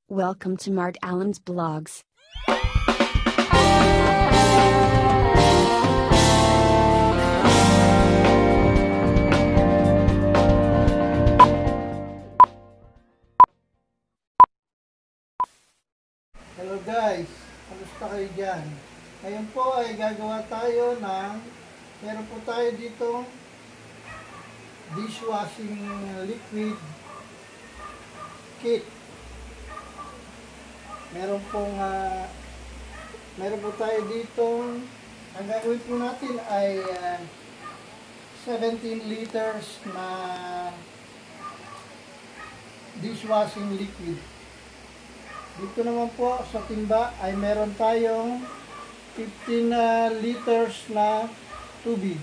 Welcome to Mart Allen's blogs. Hello guys, kamusta kayo dyan? Ngayon po ay gagawa tayo meron po tayo ditong dishwashing liquid kit. Meron po tayo ditong, ang gagawin po natin ay 17 liters na dishwashing liquid. Dito naman po sa timba ay meron tayong 15 liters na tubig.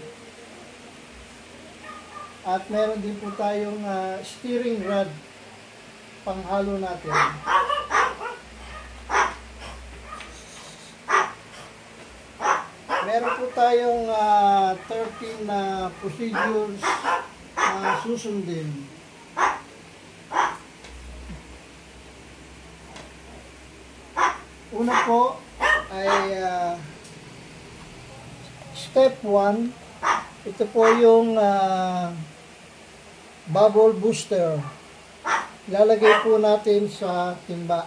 At meron din po tayong steering rod panghalo natin. Meron po tayong 13 procedures na susundin. Una po ay step 1. Ito po yung bubble booster. Ilalagay po natin sa timba.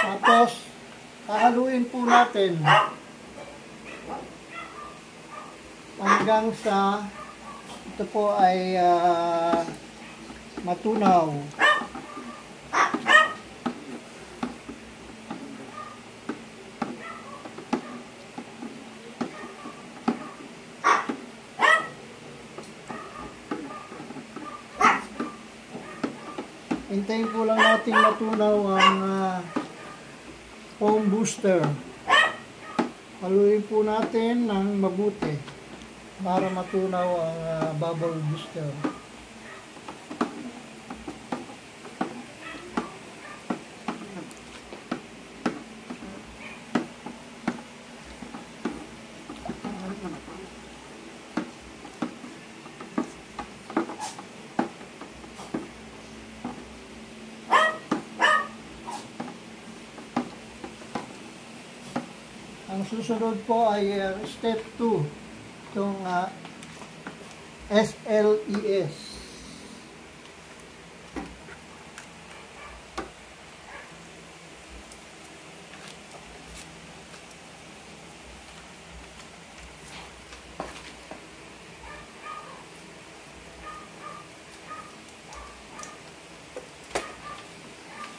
Tapos, hahaluin po natin hanggang sa ito po ay matunaw. Hintayin po lang natin matunaw ang foam booster. Haluin po natin ng mabuti para matunaw ang bubble booster. Ang susunod po ay step 2, itong SLES.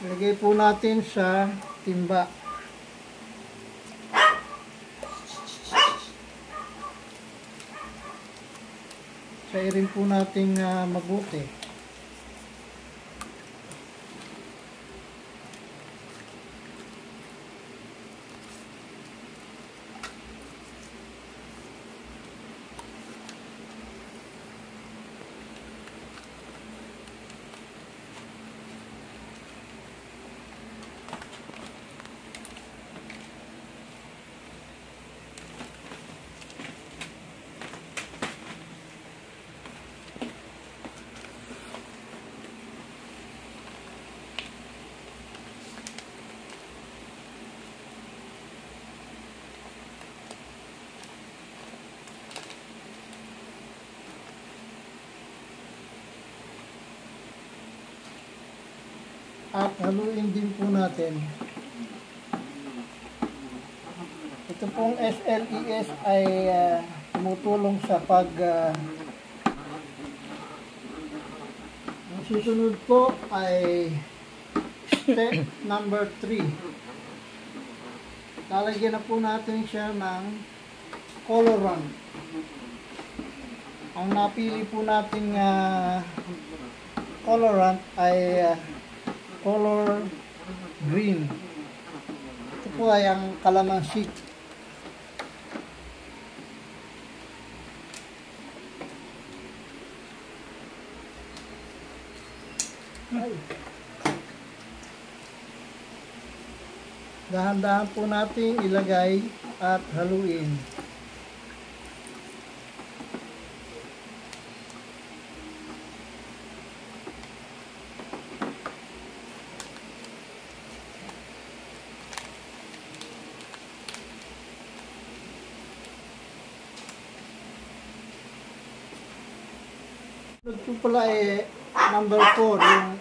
Ilagay po natin sa timba. Sairin po natin mabuti. At haluin din po natin. Ito pong SLES ay tumutulong sa ang susunod po ay step number 3. Lalagyan na po natin siya ng colorant. Ang napili po nating colorant ay color green. Ito po ay ang calamansi. Dahan-dahan po natin ilagay at haluin. Ito pala number 4, yung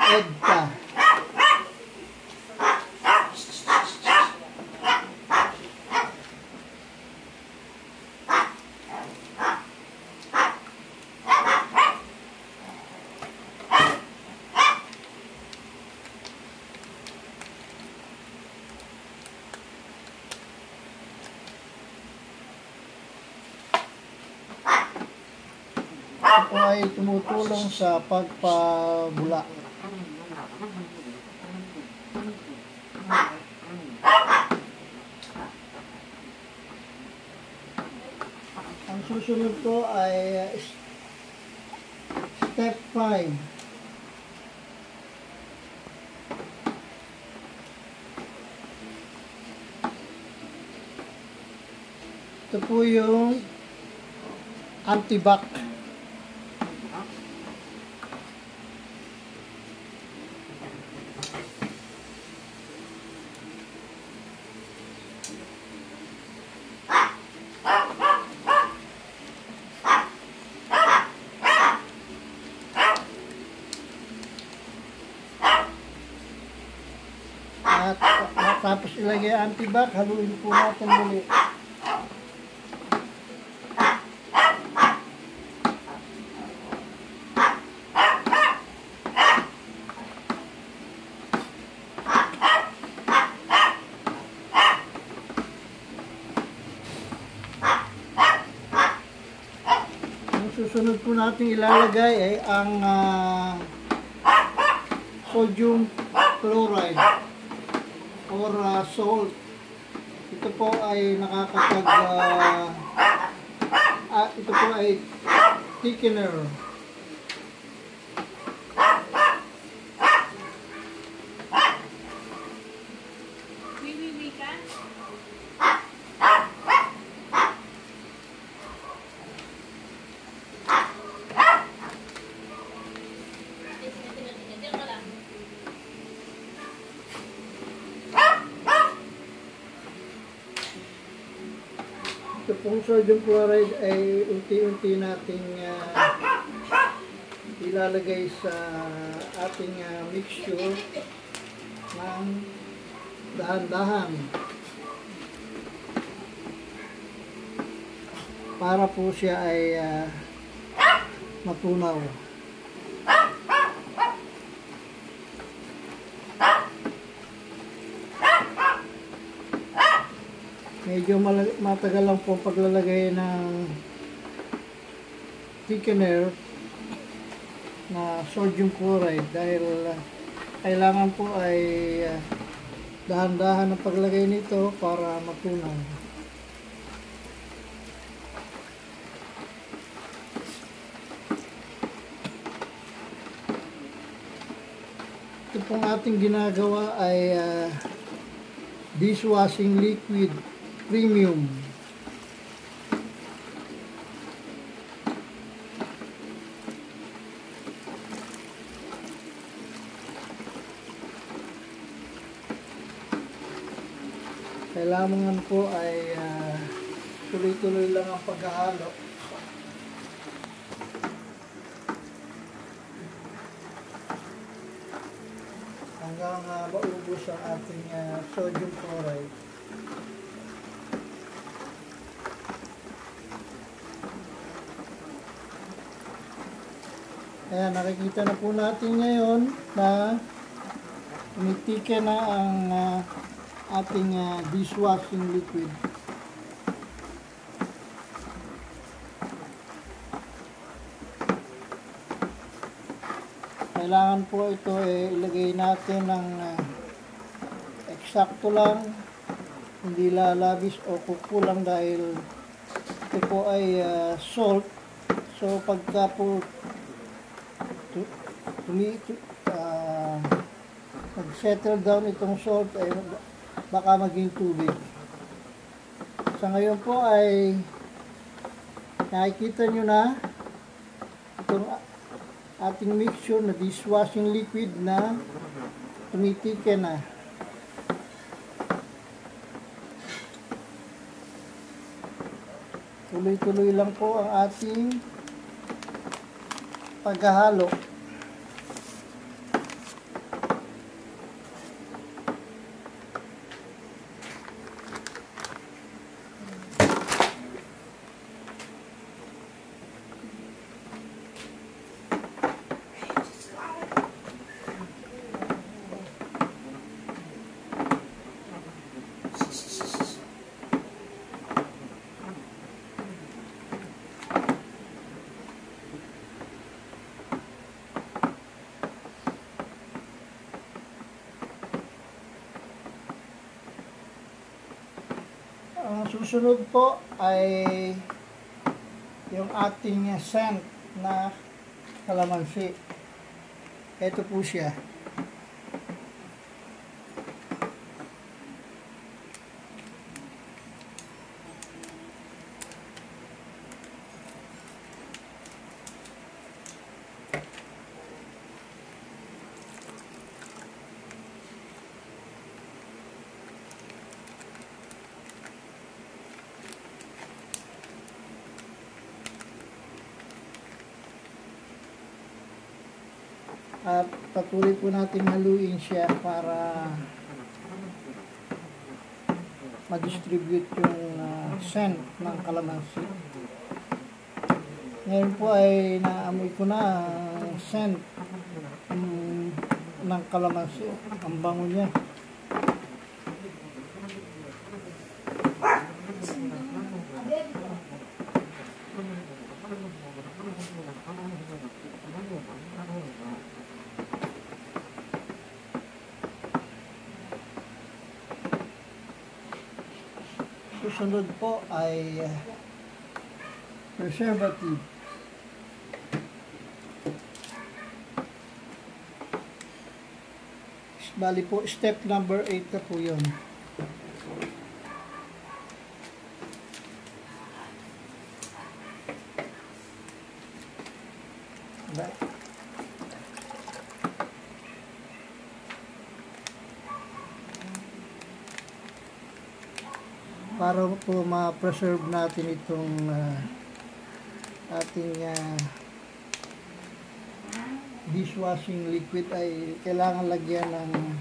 EDTA. Ito ay tumutulong sa pagpabula. Ang susunod ko ay step 5. Ito po yung antibac. At tapos ilagay ang antibac, haluin po natin muli. Ang susunod po natin ilalagay ay ang sodium chloride or salt. Ito po ay ito po ay thickener. Ito pong sodium chloride ay unti-unti nating ilalagay sa ating mixture ng dahan-dahan para po siya ay matunaw. Medyo matagal lang po paglalagay ng thickener na sodium chloride dahil kailangan po ay dahan-dahan ang paglagay nito para matunaw. Ito pong ating ginagawa ay dishwashing liquid premium. Kailangan po ay tuloy-tuloy lang ang paghahalo. Hanggang maubos ang ating sodium chloride. Ayan, nakikita na po natin ngayon na tumitike na ang ating dishwashing liquid. Kailangan po ito ilagay natin ng eksakto lang, hindi lalabis o kukulang dahil ito po ay salt. So mag-settle down itong salt ay baka maging tubig. Sa ngayon po ay nakikita nyo na itong ating mixture na dishwashing liquid na tumitike na. Tuloy-tuloy lang po ang ating paghahalo. Ang susunod po ay yung ating scent na kalamansi. Ito po siya. At patuloy po natin haluin siya para ma-distribute yung scent ng kalamansi. Ngayon po ay naamoy ko na ang scent ng kalamansi. Ang bango niya. Susunod po ay preservative. Bali po, step number 8 na po yun. Para po ma-preserve natin itong ating dishwashing liquid ay kailangan lagyan ng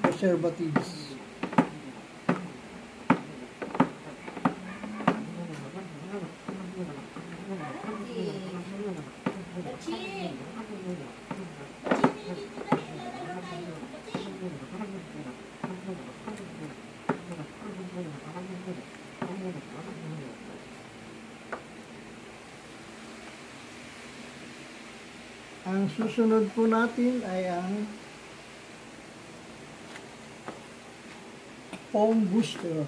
preservatives. Ang susunod po natin ay ang foam booster.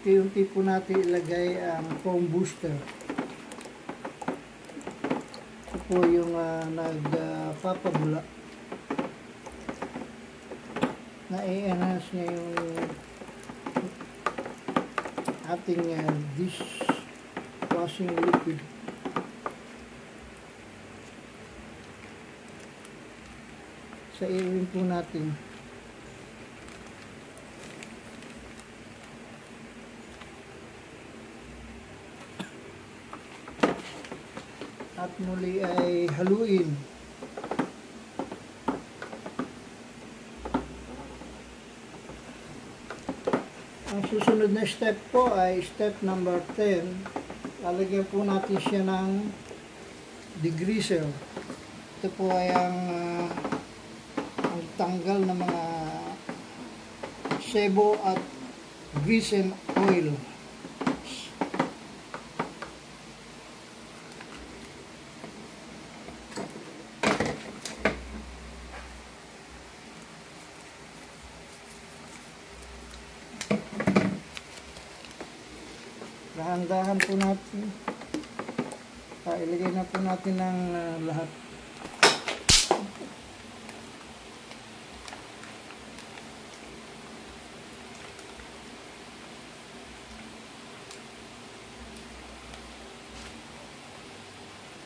Unti-unti po natin ilagay ang foam booster. Ito po yung nagpapabula. Na-enhance niya yung ating dishwashing liquid. Sa irin po natin. At muli ay haluin. Ang susunod na step po ay step number 10. Lalagyan po natin siya ng degreaser. Ito po ay ang magtanggal ng mga sebo at grease and oil. Dahan-dahan po natin. Ilagay na po natin ang lahat.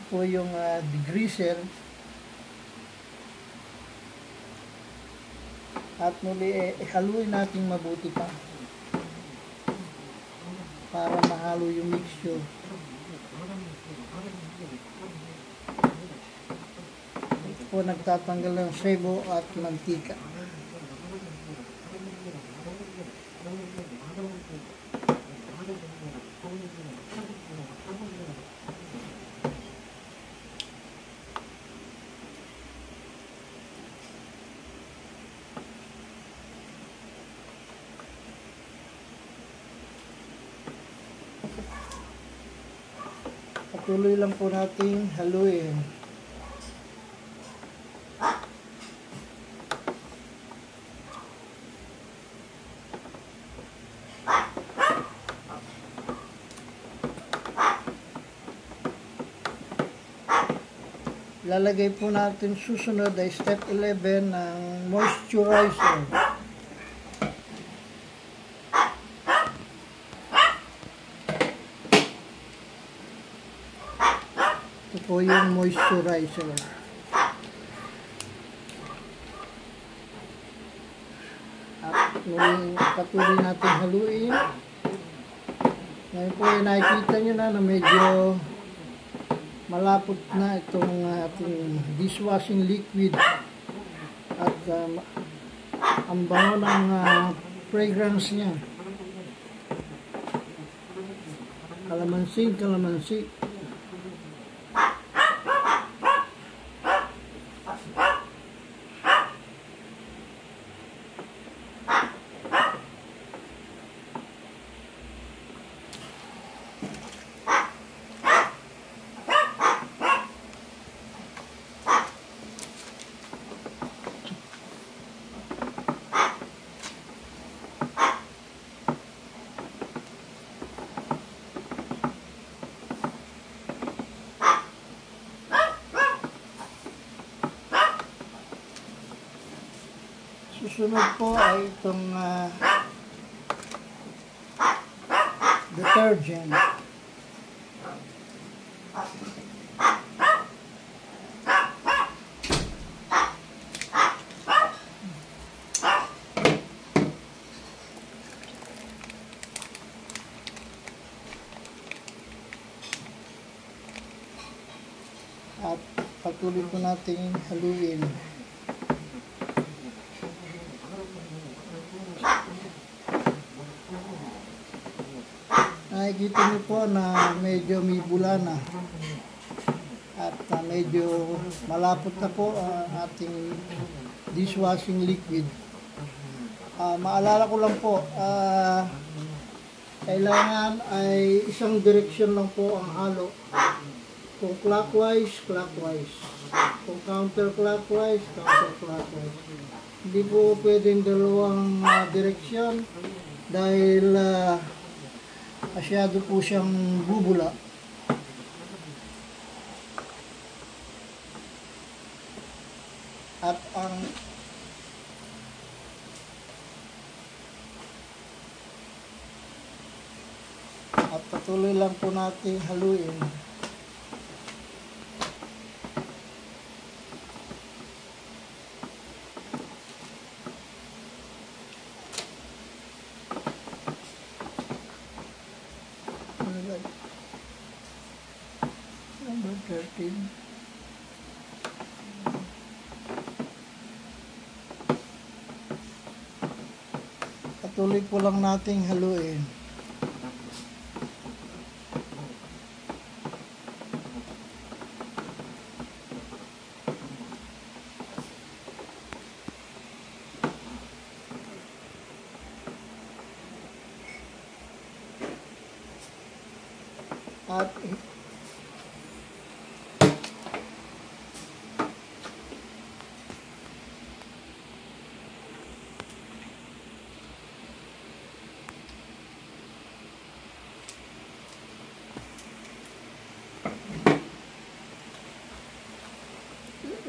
Ito po yung degreaser. At muli haluin natin mabuti pa para mahalo yung mixture. Ito po nagtatanggal ng sebo at mantika. Patuloy lang po nating haluin. Lalagay po natin susunod ay step 11 ng moisturizer. Ito po yung moisturizer. At patuloy natin haluin. Ngayon po ay nakikita nyo na medyo malapot na itong ating dishwashing liquid. At ang bango ng fragrance niya. Kalamansi. Susunod po ay itong detergent. At patuloy po natin haluin. Nakikita niyo po na medyo may bula na at medyo malapot na po ang ating dishwashing liquid. Maalala ko lang po, kailangan ay isang direksyon lang po ang halo. Kung clockwise, clockwise. Kung counterclockwise, counterclockwise. Hindi po pwedeng dalawang direksyon dahil masyado po siyang bubula. At patuloy lang po natin haluin. Number 13. Patuloy po lang nating haluin. At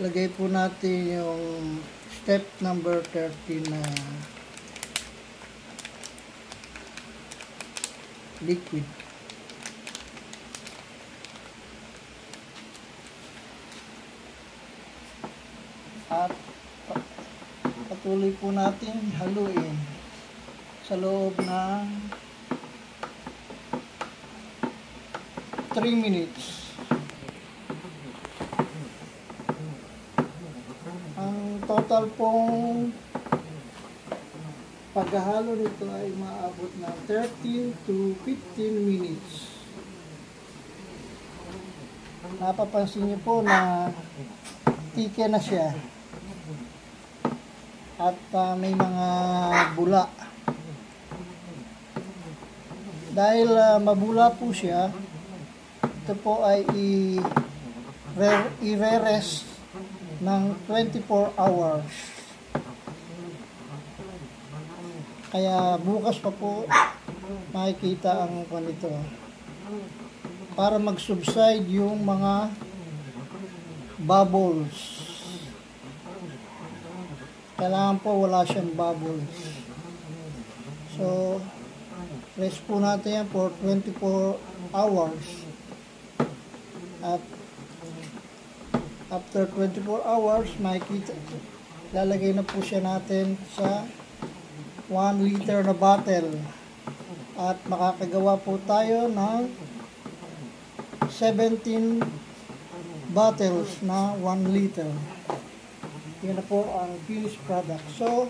lagay po natin yung step number 13 na liquid. At patuloy po natin haluin sa loob ng 3 minutes. Ang total pong paghahalo nito ay maabot ng 13 to 15 minutes. Napapansin niyo po na tike na siya at may mga bula. Dahil mabula po siya, ito po ay i-re-rest ng 24 hours. Kaya bukas pa po makikita ang ganito para mag-subside yung mga bubbles. Kailangan po wala siyang bubbles. So rest po natin yan for 24 hours. At after 24 hours, makikita, lalagay na po siya natin sa 1 liter na bottle. At makakagawa po tayo ng 17 bottles na 1 liter. Yan na po ang finished product. So,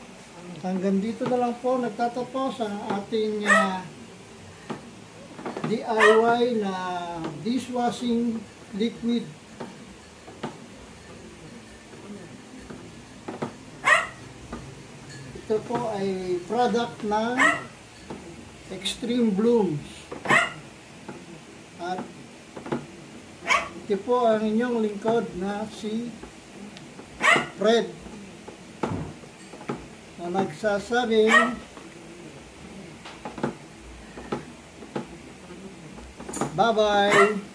hanggang dito na lang po nagtatapos ang ating DIY na dishwashing liquid. Ito po ay product ng Extreme Blooms. At ito po ang inyong lingkod na si Fred na nagsasabing bye-bye.